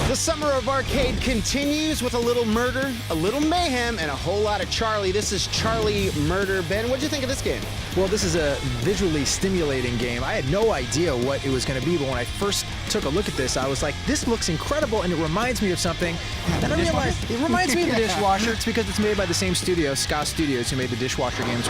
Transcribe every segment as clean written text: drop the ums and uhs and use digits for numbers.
The summer of arcade continues with a little murder, a little mayhem, and a whole lot of Charlie. This is Charlie Murder. Ben, what'd you think of this game? Well, this is a visually stimulating game. I had no idea what it was going to be, but when I first took a look at this, I was like, this looks incredible, and it reminds me of something. And I realized it reminds me of the Dishwasher. It's because it's made by the same studio, Ska Studios, who made the Dishwasher games.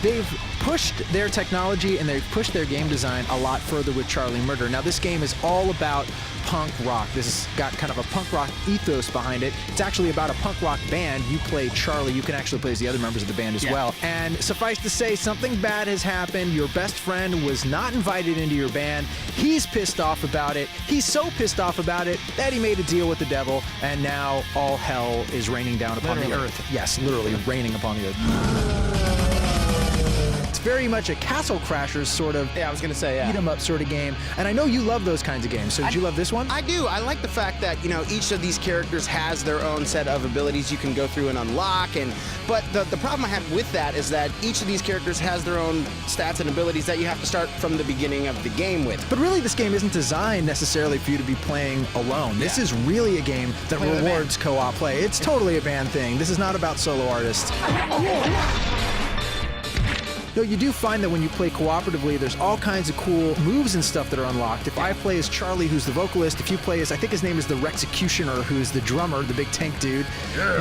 They've pushed their technology and they've pushed their game design a lot further with Charlie Murder. Now, this game is all about punk rock. This has got kind of a punk rock ethos behind it. It's actually about a punk rock band. You play Charlie. You can actually play as the other members of the band as well. And suffice to say, something bad has happened. Your best friend was not invited into your band. He's pissed off about it. He's so pissed off about it that he made a deal with the devil, and now all hell is raining down upon the earth. Yes, literally raining upon the earth. Very much a Castle Crashers sort of I was gonna say, beat 'em up sort of game. And I know you love those kinds of games. So did you love this one? I do. I like the fact that, you know, each of these characters has their own set of abilities you can go through and unlock. But the problem I have with that is that each of these characters has their own stats and abilities that you have to start from the beginning of the game with. But really, this game isn't designed necessarily for you to be playing alone. This is really a game that rewards co-op play. It's totally a band thing. This is not about solo artists. No, you do find that when you play cooperatively, there's all kinds of cool moves and stuff that are unlocked. If I play as Charlie, who's the vocalist, if you play as, I think his name is the Rexecutioner, who's the drummer, the big tank dude,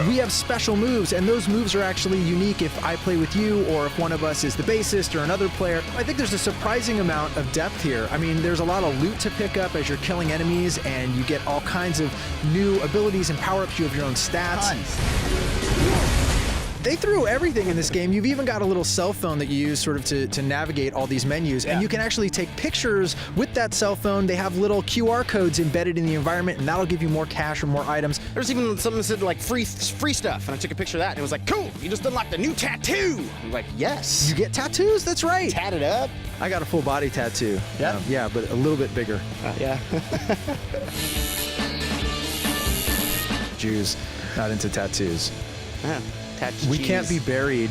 we have special moves, and those moves are actually unique if I play with you or if one of us is the bassist or another player. I think there's a surprising amount of depth here. I mean, there's a lot of loot to pick up as you're killing enemies, and you get all kinds of new abilities and power-ups. You have your own stats. They threw everything in this game. You've even got a little cell phone that you use sort of to navigate all these menus. And you can actually take pictures with that cell phone. They have little QR codes embedded in the environment, and that'll give you more cash or more items. There's even something that said like free stuff, and I took a picture of that, and it was like, cool, you just unlocked a new tattoo. I'm like, yes. You get tattoos? That's right. Tatted up. I got a full body tattoo. Yeah? Yeah, but a little bit bigger. Yeah. Jews, not into tattoos. Yeah. We can't be buried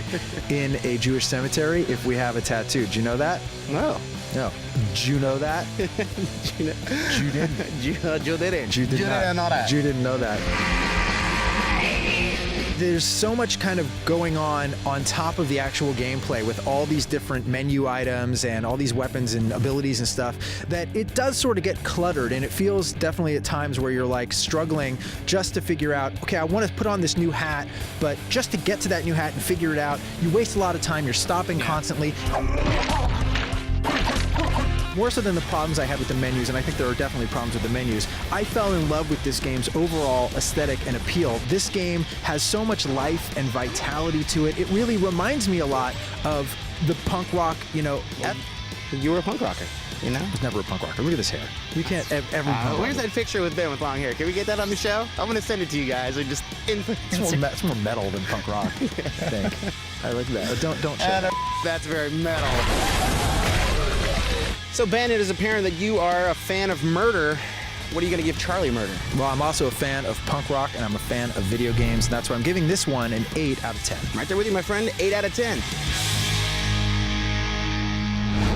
in a Jewish cemetery if we have a tattoo. Do you know that? No. No. Do you know that? Jew didn't. Jew didn't. Jew did Jew not. didn't know that. Jew didn't know that. There's so much kind of going on top of the actual gameplay with all these different menu items and all these weapons and abilities and stuff that it does sort of get cluttered, and it feels definitely at times where you're like struggling just to figure out, okay, I want to put on this new hat, but just to get to that new hat and figure it out, you waste a lot of time, you're stopping constantly. More so than the problems I had with the menus, and I think there are definitely problems with the menus, I fell in love with this game's overall aesthetic and appeal. This game has so much life and vitality to it. It really reminds me a lot of the punk rock, you know. You were a punk rocker, you know? I was never a punk rocker. Look at this hair. You can't every where's that picture with Ben with long hair? Can we get that on the show? I'm gonna send it to you guys. Or just it's more metal than punk rock, I think. I like that. But don't show That's very metal. So Ben, it is apparent that you are a fan of Murder. What are you going to give Charlie Murder? Well, I'm also a fan of punk rock, and I'm a fan of video games, and that's why I'm giving this one an 8 out of 10. Right there with you, my friend. 8 out of 10.